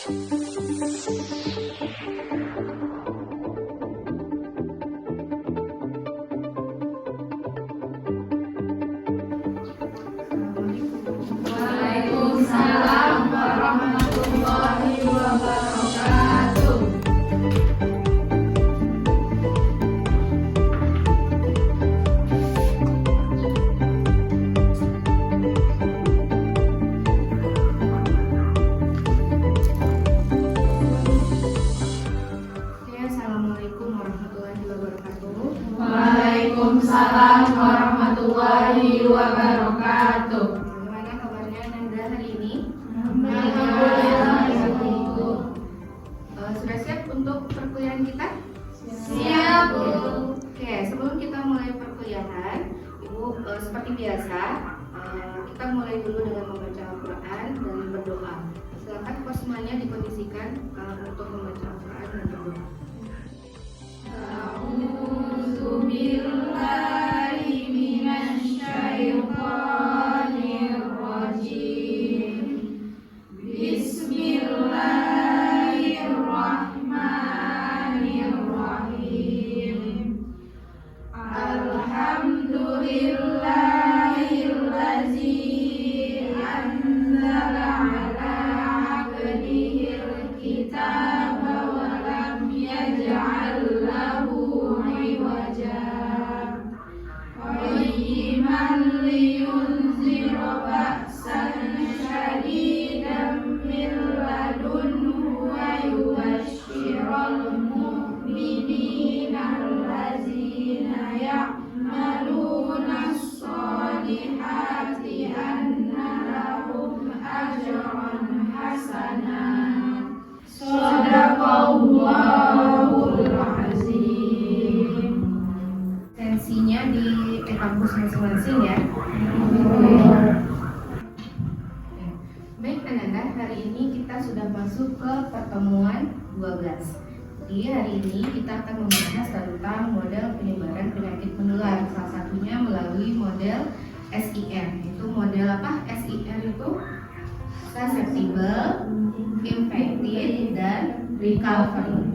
Waalaikumsalam warahmatullahi wabarakatuh. Assalamualaikum warahmatullahi wabarakatuh. Waalaikumsalam warahmatullahi wabarakatuh. Bagaimana kabarnya Nanda hari ini? Alhamdulillah. Sudah siap untuk perkuliahan kita? Siap, Bu. Oke, sebelum kita mulai perkuliahan, Ibu seperti biasa kita mulai dulu dengan membaca Al-Quran dan berdoa. Silakan kok semuanya dikondisikan untuk membaca Al-Quran dan berdoa. A'udzu billahi minasyaitonir rajim. Bismillahirrahmanirrahim. Alhamdulillahillazi anzala ala 'abdihil kitaba wa lam yaj'al lahu 'iwaja qayyiman liyunzira ba'san syadidan min ladunhu wa yubashshiral mu'minina allazina ya'maluna as-solihati anna lahum ajran hasanah. Shadaqallahul azim. Tensinya di kampus masing-masing ya. Baik Ananda, hari ini kita sudah masuk ke pertemuan 12. Di hari ini kita akan membahas tentang model penyebaran penyakit menular. Salah satunya melalui model SIR. Itu model apa? SIR itu susceptible, infected, dan recovery.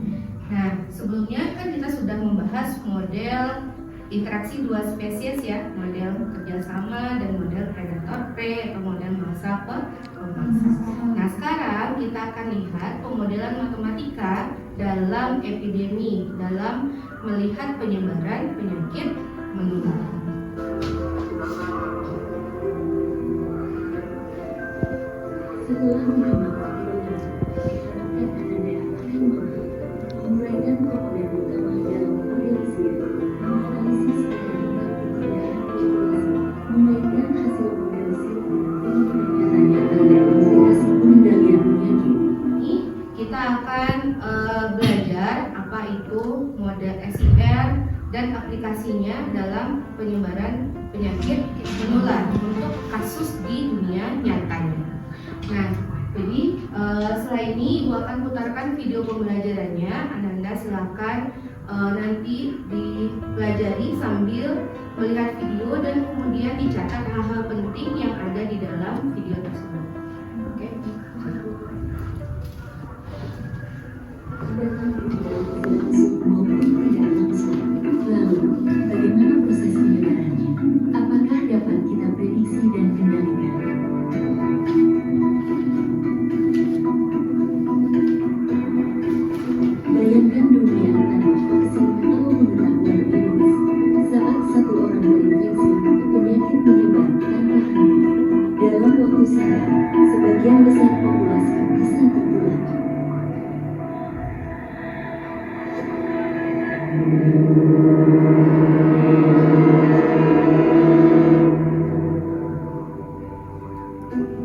Nah, sebelumnya kan kita sudah membahas model interaksi dua spesies ya, model kerjasama dan model predator-prey atau model mangsa pemangsa. Nah, sekarang kita akan lihat pemodelan matematika dalam epidemi, dalam melihat penyebaran penyakit menular. Setelah menyimak video diharapkan Anda akan menguraikan komponen utama dalam model SIR, menganalisis dan mengaitkan hasil model SIR dengan penyakit nyata dan implikasi pengendalian penyakit. Ini kita akan belajar apa itu model SIR dan aplikasinya dalam penyebaran penyakit menular untuk kasus di dunia nyatanya. Nah, jadi setelah ini Ibu akan putarkan video pembelajarannya. Ananda silakan nanti dipelajari sambil melihat video dan kemudian dicatat hal-hal penting yang ada di dalam video tersebut. Oke. Lalu, bagaimana proses penyebarannya? Apakah dapat kita prediksi dan kendalikan? Bayangkan dunia tanpa vaksin atau pengetahuan virus. Saat satu orang terinfeksi, penyakit menyebar tanpa henti. Dalam waktu singkat, sebagian besar populasi bisa tertular.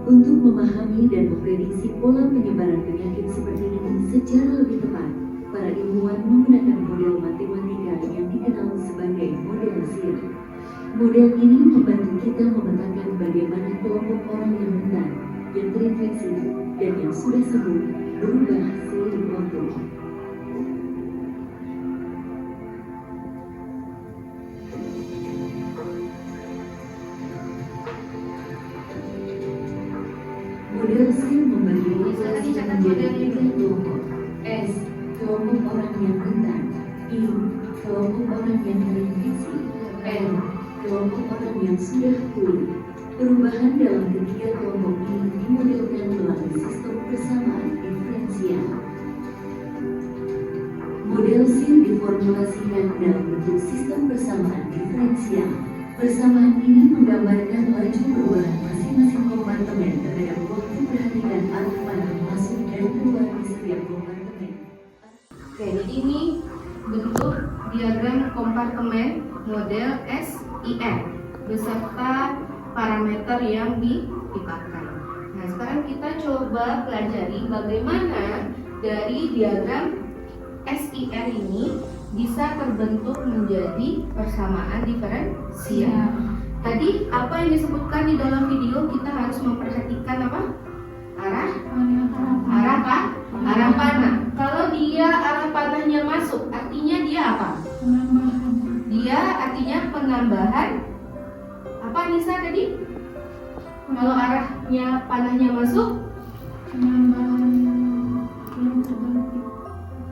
Untuk memahami dan memprediksi pola penyebaran penyakit seperti ini secara lebih tepat, para ilmuwan menggunakan model matematika yang dikenal sebagai model SIR. Model ini membantu kita memetakan bagaimana kelompok orang yang rentan, yang terinfeksi, dan yang sudah sembuh berubah seiring waktu. Model SIR membagi populasi menjadi 3 kelompok. S. Kelompok orang yang rentan. I. Kelompok orang yang terinfeksi. N. Kelompok orang yang sudah pulih. Perubahan dalam ketiga kelompok ini dimodelkan melalui sistem persamaan diferensial. Model SIR diformulasikan dalam bentuk sistem persamaan diferensial. Persamaan ini menggambarkan laju perubahan masing-masing kompartemen terhadap waktu perhatikan arus panah masuk dan keluar di setiap kompartemen. Oke, jadi ini bentuk diagram kompartemen model SIR beserta parameter yang dipakai. Nah, sekarang kita coba pelajari bagaimana dari diagram SIR ini bisa terbentuk menjadi persamaan diferensial. Tadi apa yang disebutkan di dalam video, kita harus memperhatikan apa? Arah panah. Kalau dia arah panahnya masuk, artinya dia apa? Dia artinya penambahan. Apa Nisa tadi? Kalau arahnya panahnya masuk,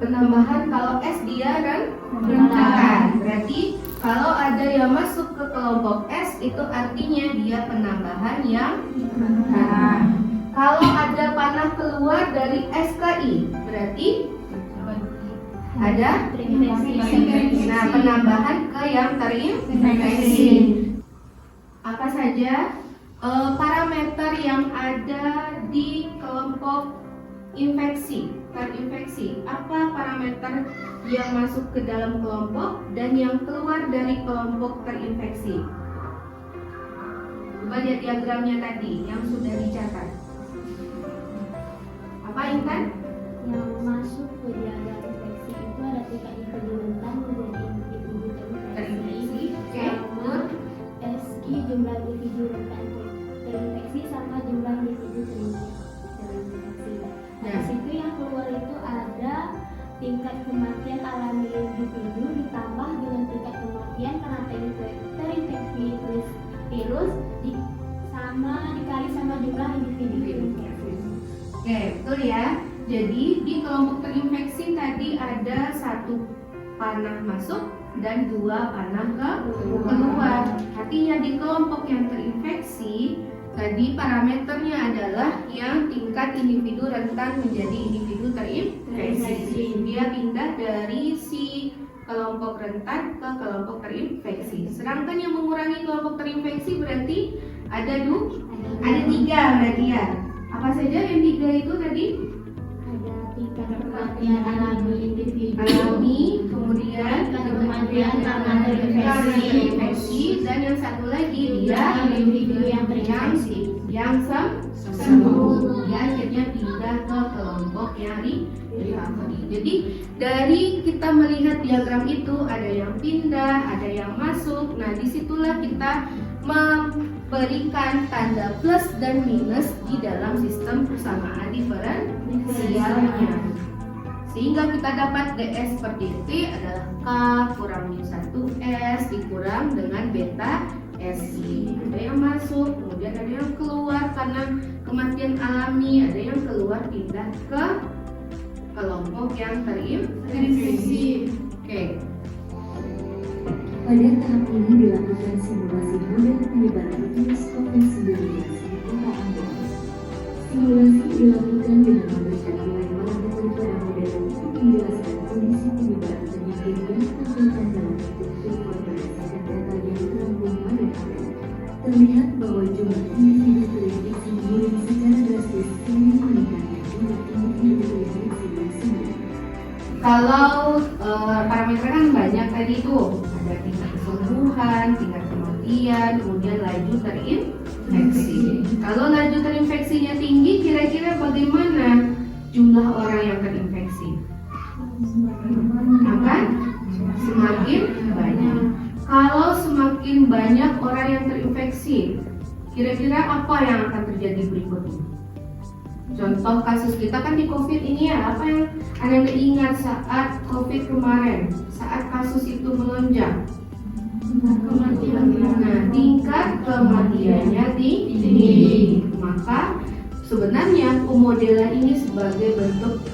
penambahan. Kalau S dia kan rentan. Berarti kalau ada yang masuk ke kelompok S, itu artinya dia penambahan yang rentan. Kalau ada panah keluar dari S ke I, berarti ada nah, penambahan ke yang terinfeksi. Apa saja parameter yang ada di kelompok terinfeksi? Apa parameter yang masuk ke dalam kelompok dan yang keluar dari kelompok terinfeksi? Coba lihat diagramnya tadi yang sudah dicatat. Apa Intan? Yang masuk ke diagram infeksi itu ada tingkat individu rentan menjadi individu terinfeksi. Oke. Sama SI jumlah individu rentan terinfeksi sama jumlah individu terinfeksi. Nah, di situ yang keluar itu ada tingkat kematian alami individu ditambah dengan tingkat kematian karena terinfeksi virus sama dikali sama jumlah individu terinfeksi. Oke, betul ya. Jadi di kelompok terinfeksi tadi ada 1 panah masuk dan 2 panah keluar. Artinya di kelompok yang terinfeksi tadi parameternya adalah yang tingkat individu rentan menjadi individu terinfeksi. Dia pindah dari si kelompok rentan ke kelompok terinfeksi. Sedangkan yang mengurangi kelompok terinfeksi berarti ada 3 berarti ya. Apa saja yang 3 itu tadi? Ada tingkat kematian alami individu, kemudian kematian karena terinfeksi, dan yang satu lagi dia individu yang terinfeksi. yang sembuh. Dia akhirnya pindah ke kelompok yang recovery. Jadi dari kita melihat diagram itu ada yang pindah, ada yang masuk. Nah, disitulah kita memberikan tanda plus dan minus di dalam sistem persamaan diferensialnya. Sehingga kita dapat DS per dt adalah K kurang min 1S dikurang dengan beta SI. Ada yang masuk, kemudian ada yang keluar karena kematian alami, ada yang keluar pindah ke kelompok yang terinfeksi. Oke. Pada tahap ini dilakukan simulasi model penyebaran virus COVID-19 di Kota Ambon. Simulasi dilakukan dengan memberikan nilai parameter pada model untuk menjelaskan kondisi penyebaran penyakit yang ditampilkan dalam bentuk filter berdasarkan data yang terangkum pada tabel. Terlihat bahwa jumlah individu terinfeksi menurun secara drastis seiring meningkatnya jumlah individu terinfeksi yang sembuh. Kalau parameter kan banyak tadi itu, ada tingkat kesembuhan, tingkat kematian, kemudian laju terinfeksi. Kalau laju terinfeksinya tinggi, kira-kira bagaimana jumlah orang yang terinfeksi? Akan semakin banyak. Kalau semakin banyak orang yang terinfeksi, kira-kira apa yang akan terjadi berikutnya? Contoh kasus kita kan di COVID ini ya, apa yang Anda ingat saat COVID kemarin, saat kasus itu melonjak? Nah, tingkat kematiannya tinggi. Maka sebenarnya pemodelan ini sebagai bentuk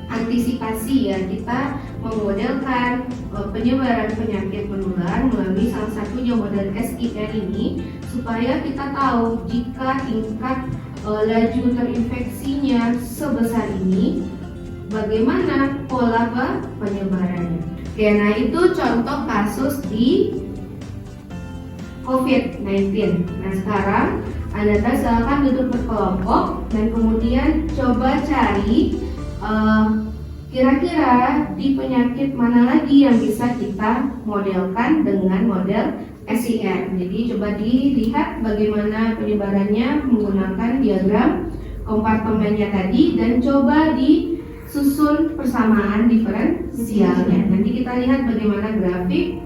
antisipasi ya, kita memodelkan penyebaran penyakit menular melalui salah satunya model SIR ini supaya kita tahu jika tingkat laju terinfeksinya sebesar ini bagaimana pola penyebarannya. Oke, nah itu contoh kasus di COVID-19. Nah sekarang Anda silakan duduk berkelompok dan kemudian coba cari kira-kira di penyakit mana lagi yang bisa kita modelkan dengan model SIR. Jadi coba dilihat bagaimana penyebarannya menggunakan diagram kompartemennya tadi dan coba disusun persamaan diferensialnya. Nanti kita lihat bagaimana grafik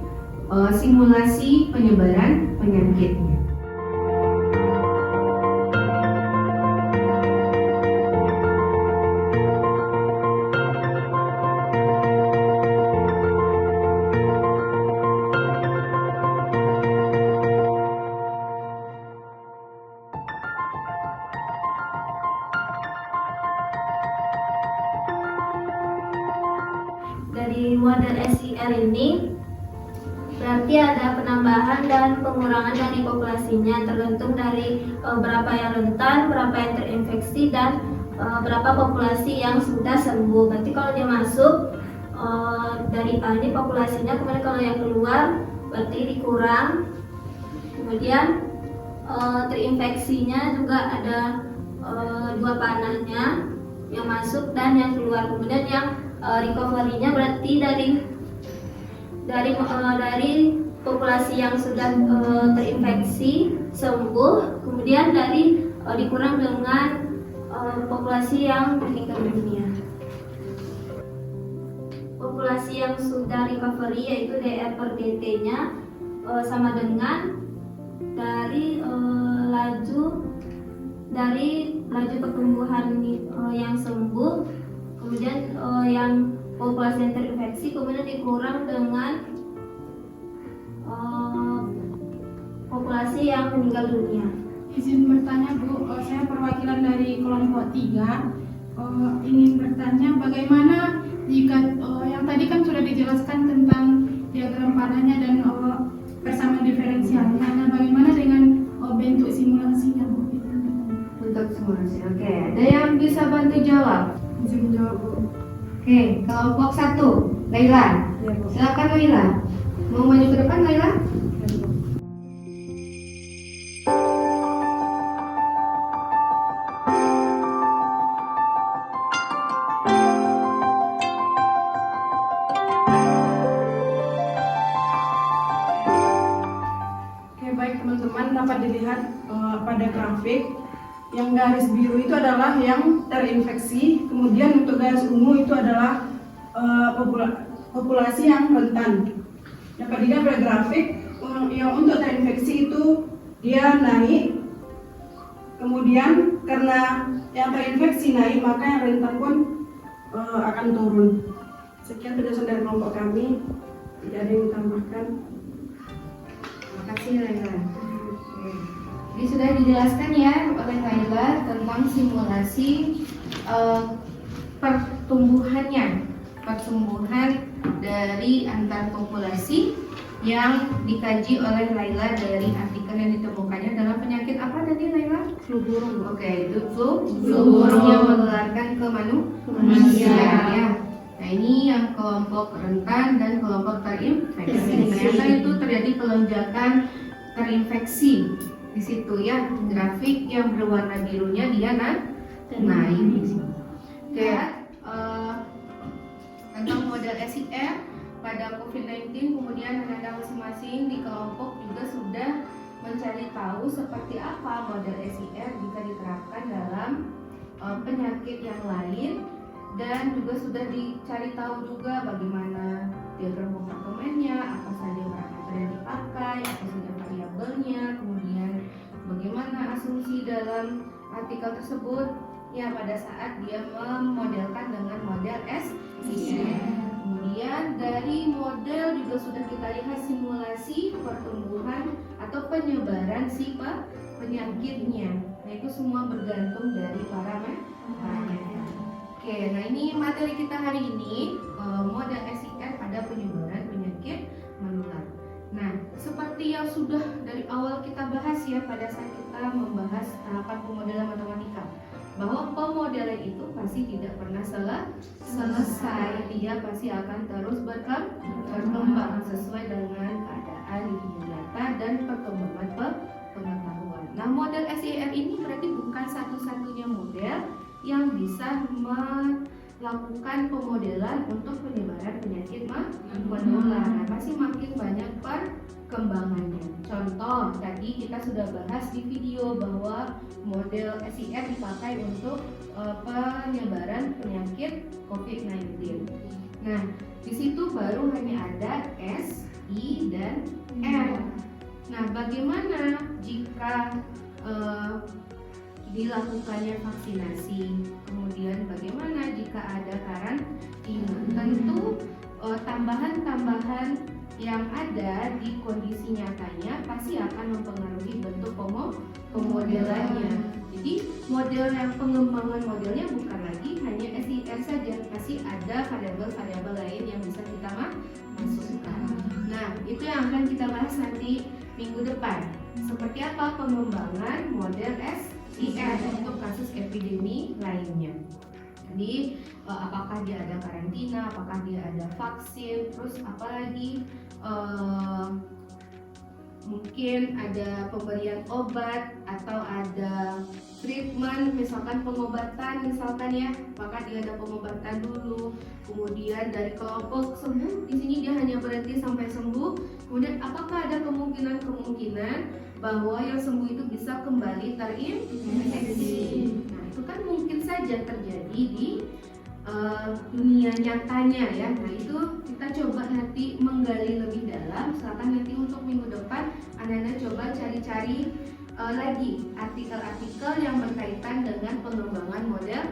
simulasi penyebaran penyakitnya. Dari model SIR ini berarti ada penambahan dan pengurangan dari populasinya tergantung dari berapa yang rentan, berapa yang terinfeksi dan berapa populasi yang sudah sembuh. Berarti kalau dia masuk dari A ini populasinya, kemudian kalau yang keluar berarti dikurang. Kemudian terinfeksinya juga ada dua panahnya, yang masuk dan yang keluar. Kemudian yang recovery-nya berarti dari populasi yang sudah terinfeksi sembuh, kemudian dikurang dengan populasi yang meninggal dunia. Populasi yang sudah recovery yaitu DR per DT-nya sama dengan dari laju pertumbuhan yang sembuh, kemudian yang populasi yang terinfeksi kemudian dikurang dengan populasi yang meninggal dunia. Izin bertanya Bu, saya perwakilan dari kelompok 3 ingin bertanya bagaimana jika yang tadi kan sudah dijelaskan tentang diagram panahnya dan persamaan diferensialnya. Nah, bagaimana dengan bentuk simulasinya Bu? Untuk simulasi, oke. Ada yang bisa bantu jawab? Izin menjawab Bu. Oke, kelompok 1, Laila. Ya, Bu. Silakan Laila. Mau maju ke depan Laila? Oke, baik teman-teman, dapat dilihat pada grafik yang garis biru itu adalah yang terinfeksi, kemudian untuk garis ungu itu adalah populasi yang rentan. Dapat dilihat pada grafik yang untuk terinfeksi itu dia naik, kemudian karena yang terinfeksi naik maka yang rentan pun akan turun. Sekian penjelasan dari kelompok kami, tidak ada yang ditambahkan. Terima kasih Laila. Jadi sudah dijelaskan ya oleh Laila tentang simulasi pertumbuhan dari antar populasi yang dikaji oleh Laila dari artikel yang ditemukannya dalam penyakit apa tadi Laila? Flu burung. Oke, itu flu burung yang menularkan ke manusia ya. Nah ini yang kelompok rentan dan kelompok terinfeksi. Ternyata itu terjadi pelonjakan terinfeksi di situ ya. Grafik yang berwarna birunya dia naik di sini. Oke, tentang model SIR pada COVID-19 kemudian Anda masing-masing di kelompok juga sudah mencari tahu seperti apa model SIR jika diterapkan dalam penyakit yang lain. Dan juga sudah dicari tahu juga bagaimana diagram kompartemennya, apa saja parameter yang dipakai, apa saja variabelnya, kemudian bagaimana asumsi dalam artikel tersebut ya pada saat dia memodelkan dengan model SIR. Kemudian dari model juga sudah kita lihat simulasi pertumbuhan atau penyebaran si penyakitnya. Nah itu semua bergantung dari parameter. Oke, nah ini materi kita hari ini, model SIR pada penyebaran penyakit menular. Nah, seperti yang sudah dari awal kita bahas ya pada saat kita membahas tahapan pemodelan matematika, bahwa pemodelan itu pasti tidak pernah selesai, dia pasti akan terus berkembang sesuai dengan keadaan di dunia nyata dan perkembangan pengetahuan. Nah, model SIR ini berarti bukan satu-satunya model yang bisa melakukan pemodelan untuk penyebaran penyakit menular. Nah, pasti makin banyak perkembangannya. Contoh, tadi kita sudah bahas di video bahwa model SIR dipakai untuk penyebaran penyakit COVID-19. Nah, di situ baru hanya ada S, I, dan R. Nah, bagaimana jika dilakukannya vaksinasi, kemudian bagaimana jika ada karantina? Tentu tambahan-tambahan yang ada di kondisi nyatanya pasti akan mempengaruhi bentuk pemodelannya. Jadi model yang pengembangan modelnya bukan lagi hanya SIR saja, pasti ada variabel-variabel lain yang bisa kita masukkan. Nah, itu yang akan kita bahas nanti minggu depan. Seperti apa pengembangan model SIR untuk kasus epidemi lainnya. Jadi apakah dia ada karantina, apakah dia ada vaksin, terus apalagi mungkin ada pemberian obat atau ada treatment, misalkan pengobatan misalkan ya, maka dia ada pengobatan dulu, kemudian dari kelompok sembuh, di sini dia hanya berhenti sampai sembuh, kemudian apakah ada kemungkinan bahwa yang sembuh itu bisa kembali terinfeksi. Nah, itu kan mungkin saja terjadi di dunia nyatanya ya. Nah, itu kita coba nanti menggali lebih dalam. Silakan nanti untuk minggu depan Anda coba cari-cari lagi artikel-artikel yang berkaitan dengan pengembangan model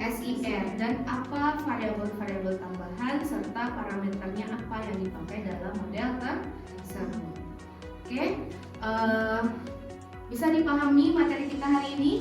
SIR dan apa variabel-variabel tambahan serta parameternya apa yang dipakai dalam model tersebut. Oke, bisa dipahami materi kita hari ini?